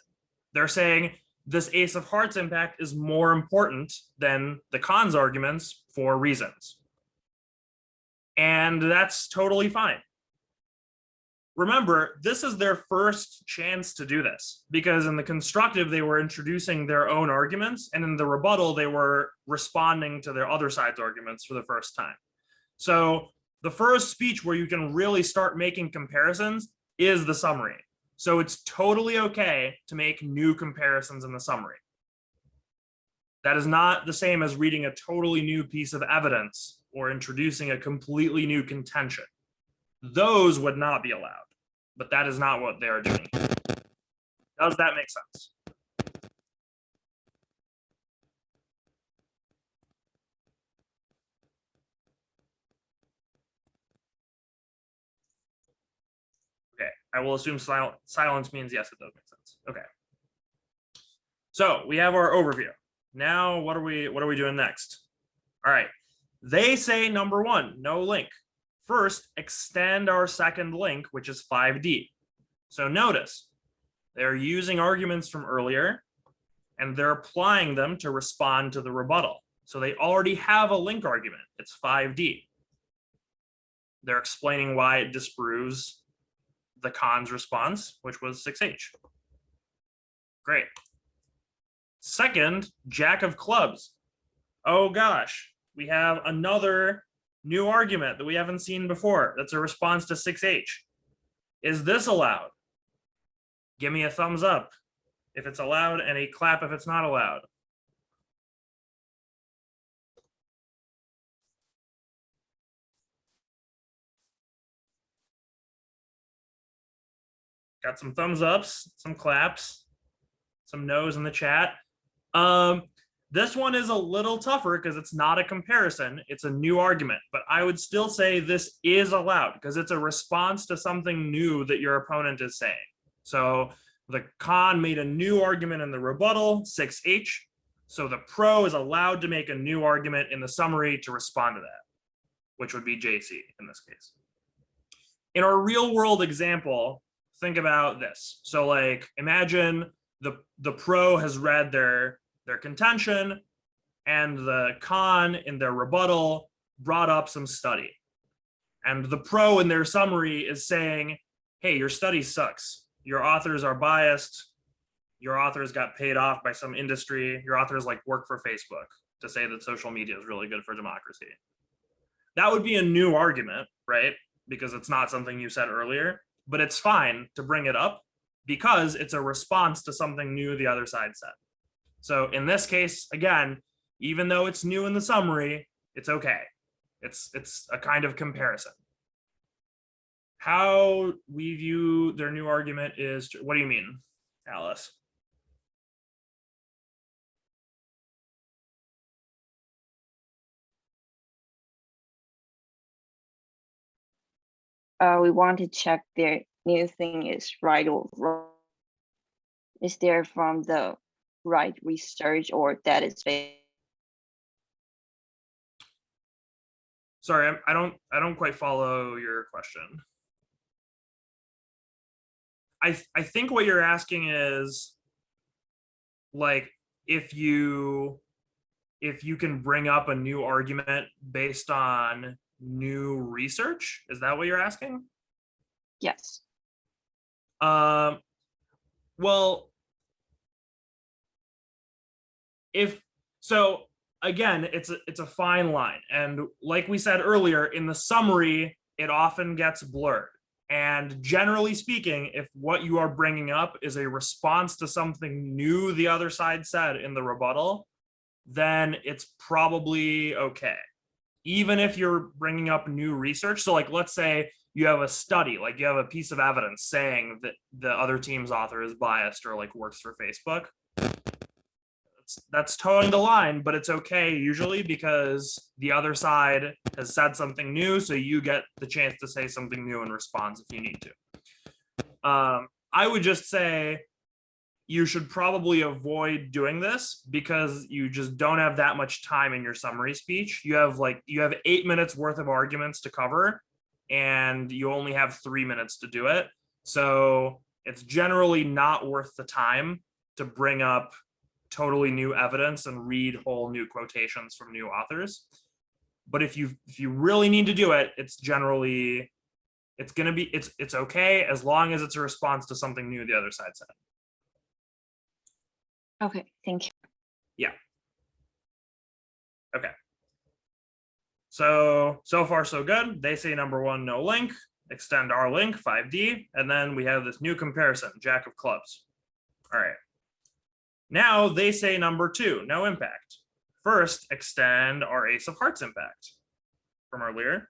A: They're saying this Ace of Hearts impact is more important than the con's arguments for reasons. And that's totally fine. Remember, this is their first chance to do this, because in the constructive, they were introducing their own arguments, and in the rebuttal, they were responding to their other side's arguments for the first time. So the first speech where you can really start making comparisons is the summary. So it's totally okay to make new comparisons in the summary. That is not the same as reading a totally new piece of evidence or introducing a completely new contention. Those would not be allowed, but that is not what they are doing. Does that make sense? Okay, I will assume silence means yes, it does make sense. Okay. So we have our overview. Now, what are we doing next? All right. They say number 1, no link. First, extend our second link, which is 5D. So notice, they're using arguments from earlier, and they're applying them to respond to the rebuttal. So they already have a link argument. It's 5D. They're explaining why it disproves the con's response, which was 6H. Great. Second, Jack of Clubs. Oh gosh, we have another new argument that we haven't seen before. That's a response to 6H. Is this allowed? Give me a thumbs up if it's allowed and a clap if it's not allowed. Got some thumbs ups, some claps, some no's in the chat. This one is a little tougher because it's not a comparison, it's a new argument, but I would still say this is allowed because it's a response to something new that your opponent is saying. So the con made a new argument in the rebuttal, 6H, so the pro is allowed to make a new argument in the summary to respond to that, which would be JC in this case. In our real world example, think about this. So like imagine the pro has read their contention and the con in their rebuttal brought up some study. And the pro in their summary is saying, hey, your study sucks. Your authors are biased. your authors got paid off by some industry. Your authors like work for Facebook to say that social media is really good for democracy. That would be a new argument, right? Because it's not something you said earlier, but it's fine to bring it up because it's a response to something new the other side said. So in this case, again, even though it's new in the summary, it's okay. It's a kind of comparison. How we view their new argument is, what do you mean, Alice?
C: We want to check their new thing is right or wrong. Is there from the right research or that is based?
A: Sorry, I don't quite follow your question. I think what you're asking is like if you can bring up a new argument based on new research. Is that what you're asking?
C: Yes.
A: Well, if so, again, it's a fine line, and like we said earlier, in the summary, it often gets blurred. And generally speaking, if what you are bringing up is a response to something new the other side said in the rebuttal, then it's probably okay. Even if you're bringing up new research. So like, let's say you have a study, like you have a piece of evidence saying that the other team's author is biased or like works for Facebook. That's towing the line, but it's okay usually because the other side has said something new, so you get the chance to say something new in response if you need to. I would just say you should probably avoid doing this because you just don't have that much time in your summary speech. You have 8 minutes worth of arguments to cover, and you only have 3 minutes to do it. So it's generally not worth the time to bring up totally new evidence and read whole new quotations from new authors. But if you really need to do it, it's generally it's okay as long as it's a response to something new the other side said.
C: Okay, thank you.
A: Yeah. Okay. So far so good. They say number 1, no link. Extend our link, 5D, and then we have this new comparison, Jack of clubs. All right. Now they say number 2, no impact. First, extend our ace of hearts impact from earlier.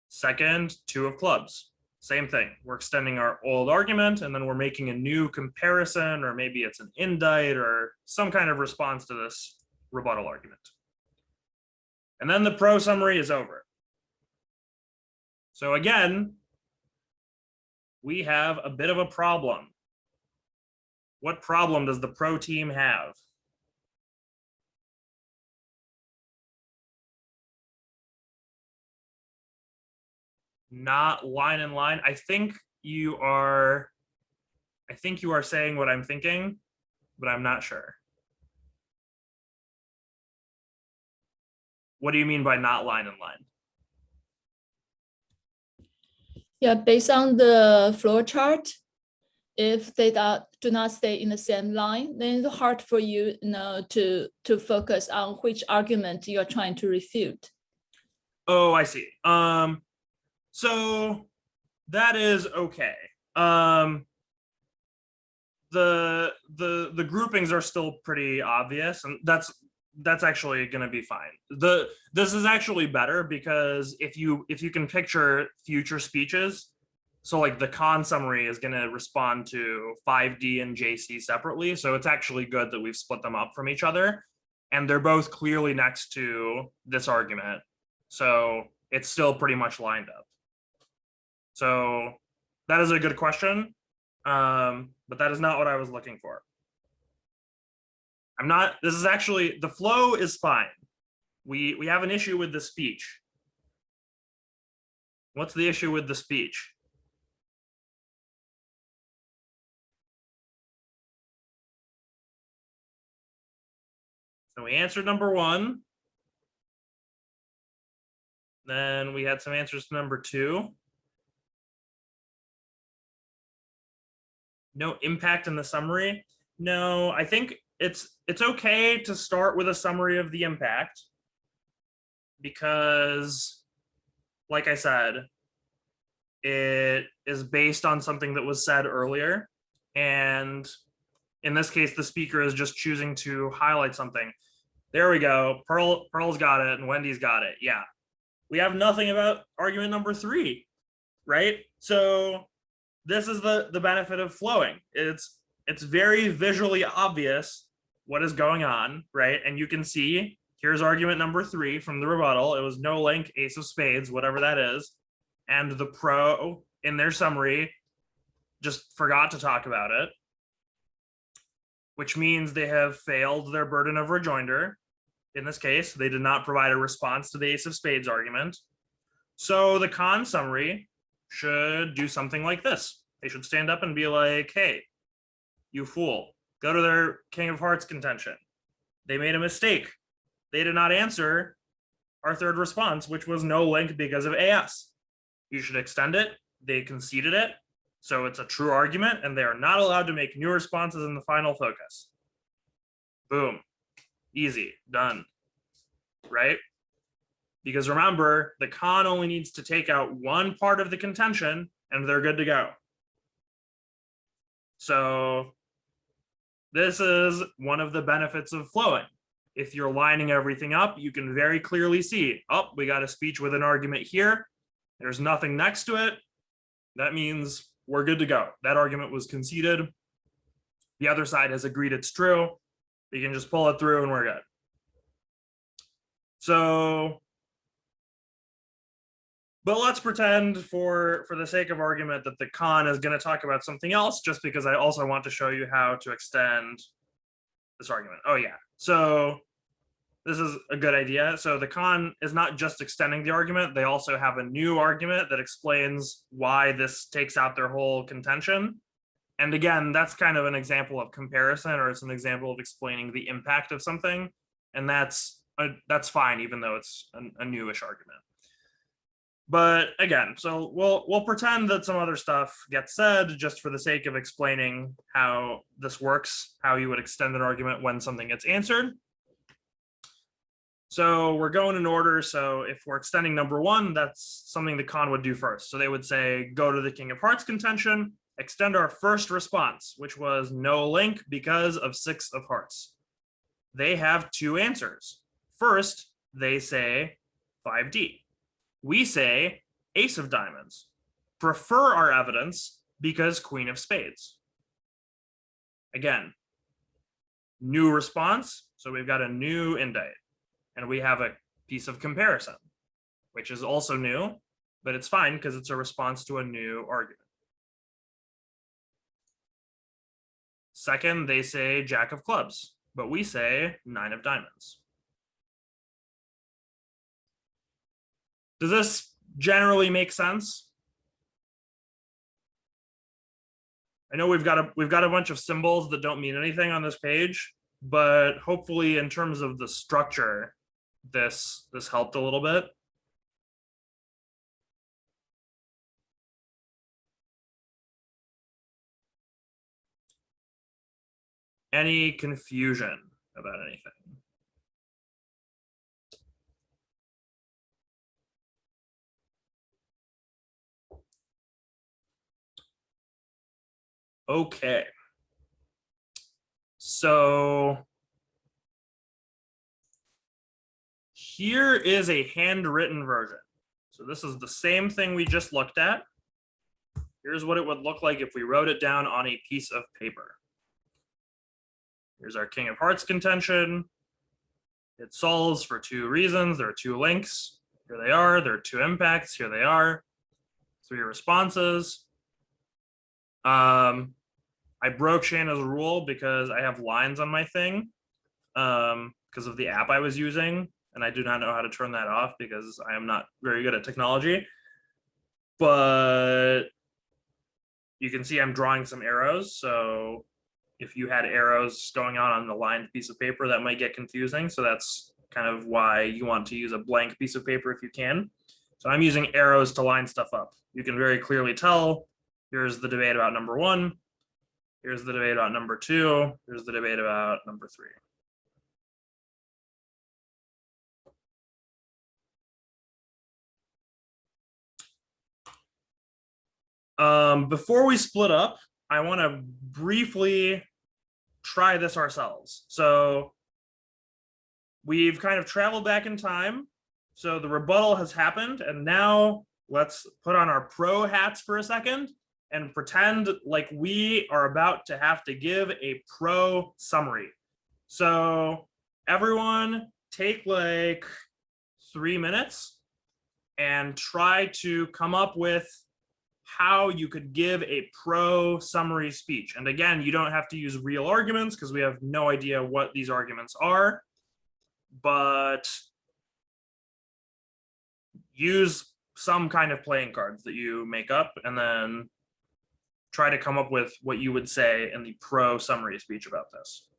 A: Second, 2 of clubs. Same thing. We're extending our old argument, and then we're making a new comparison, or maybe it's an indite or some kind of response to this rebuttal argument. And then the pro summary is over. So again, we have a bit of a problem. What problem does the pro team have? Not line in line. I think you are saying what I'm thinking, but I'm not sure. What do you mean by not line in line?
E: Yeah, based on the flow chart, if they do not stay in the same line, then it's hard for you, to focus on which argument you're trying to refute.
A: Oh, I see. So that is okay. The groupings are still pretty obvious, and that's actually going to be fine. This is actually better because if you can picture future speeches, so like the con summary is going to respond to 5D and JC separately. So it's actually good that we've split them up from each other, and they're both clearly next to this argument. So it's still pretty much lined up. So that is a good question, but that is not what I was looking for. This is actually, the flow is fine. We have an issue with the speech. What's the issue with the speech? So we answered number 1. Then we had some answers to number 2. No impact in the summary. No, I think it's okay to start with a summary of the impact because, like I said, it is based on something that was said earlier. And in this case, the speaker is just choosing to highlight something. There we go. Pearl's got it and Wendy's got it. Yeah. We have nothing about argument number 3, right? So this is the benefit of flowing. It's very visually obvious what is going on, right? And you can see, here's argument number 3 from the rebuttal. It was no link, ace of spades, whatever that is. And the pro in their summary just forgot to talk about it, which means they have failed their burden of rejoinder. In this case, they did not provide a response to the ace of spades argument. So the con summary should do something like this. They should stand up and be like, hey, you fool, go to their king of hearts contention. They made a mistake. They did not answer our third response, which was no link because of AS. You should extend it. They conceded it. So it's a true argument and they are not allowed to make new responses in the final focus. Boom. Easy, done, right? Because remember, the con only needs to take out one part of the contention and they're good to go. So this is one of the benefits of flowing. If you're lining everything up, you can very clearly see, oh, we got a speech with an argument here. There's nothing next to it. That means we're good to go. That argument was conceded. The other side has agreed it's true. You can just pull it through and we're good. So, but let's pretend for the sake of argument that the con is going to talk about something else, just because I also want to show you how to extend this argument. Oh yeah, so this is a good idea. So the con is not just extending the argument. They also have a new argument that explains why this takes out their whole contention. And again, that's kind of an example of comparison, or it's an example of explaining the impact of something. And that's fine, even though it's a newish argument. But again, so we'll pretend that some other stuff gets said just for the sake of explaining how this works, how you would extend an argument when something gets answered. So we're going in order. So if we're extending number 1, that's something the con would do first. So they would say, go to the king of hearts contention, extend our first response, which was no link because of 6 of hearts. They have 2 answers. First, they say 5D. We say ace of diamonds. Prefer our evidence because queen of spades. Again, new response. So we've got a new indite. And we have a piece of comparison, which is also new, but it's fine because it's a response to a new argument. Second, they say jack of clubs, but we say 9 of diamonds. Does this generally make sense? I know we've got a bunch of symbols that don't mean anything on this page, but hopefully in terms of the structure, this helped a little bit. Any confusion about anything? Okay. So here is a handwritten version. So this is the same thing we just looked at. Here's what it would look like if we wrote it down on a piece of paper. Here's our king of hearts contention. It solves for 2 reasons. There are 2 links. Here they are. There are 2 impacts. Here they are. 3 responses. I broke Shanna's rule because I have lines on my thing because of the app I was using, and I do not know how to turn that off because I am not very good at technology. But you can see I'm drawing some arrows. So if you had arrows going on the lined piece of paper, that might get confusing. So that's kind of why you want to use a blank piece of paper if you can. So I'm using arrows to line stuff up. You can very clearly tell, here's the debate about number 1. Here's the debate about number 2. Here's the debate about number 3. Before we split up, I want to briefly try this ourselves. So we've kind of traveled back in time. So the rebuttal has happened, and now let's put on our pro hats for a second and pretend like we are about to have to give a pro summary. So everyone take like 3 minutes and try to come up with how you could give a pro summary speech. And again, you don't have to use real arguments because we have no idea what these arguments are, but use some kind of playing cards that you make up and then try to come up with what you would say in the pro summary speech about this.